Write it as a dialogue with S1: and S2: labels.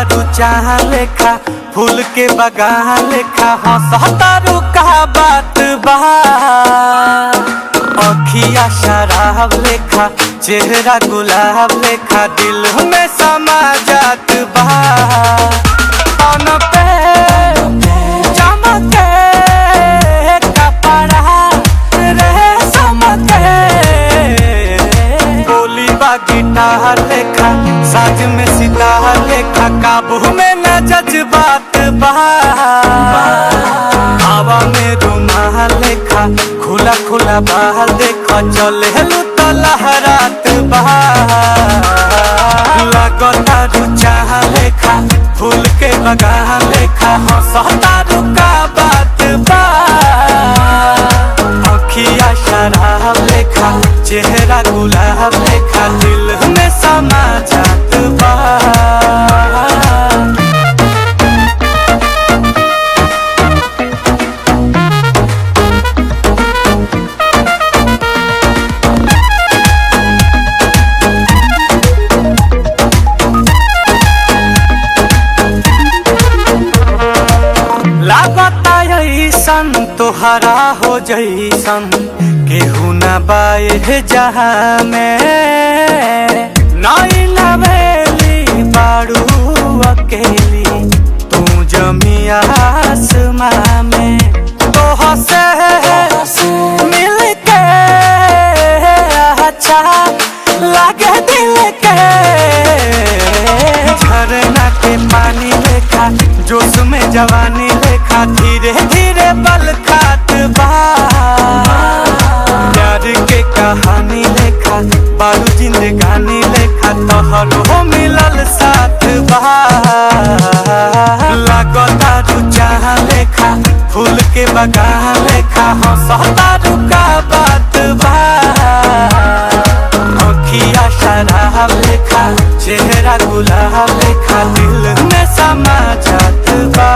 S1: तारू चाह लेखा फूल के बगान लेखा हंसतारू का बात बा। अखिया शराब लेखा चेहरा गुलाब लेखा दिल में समा जात बा। कौन पे चमके कपड़ा रे समके बोली बा गिटार लेखा साज में सितार लेखा काबू में न जज्बात बा। हवा में रुमाल लेखा खुला खुला बाहर देखा चले तो लहरात बा। लगता रुचाह लेखा फूल के बगान लेखा हंसतारू का बात बा। अखिया शराब लेखा चेहरा गुलाब लेखा दिल में समा जात बा। लागता ऐसन तोहरा हो जैसन केहू न बाए जहाँ में नई नवेली बारू अकेली तू जमी आसमां में। तोह से मिल के अच्छा लगे दिल के झरना के पानी लेखा जोश में जवानी लेखा धीरे धीरे बल खात बा। प्यार के कहानी लेखा बारू जिंदगानी लेखा तोहरो मिलल साथ बा। लगता रुचाह लेखा फूल के बगान लेखा हंसतारू का बात बा। अखिया शराब लेखा चेहरा गुलाब लेखा दिल में समा जात बा।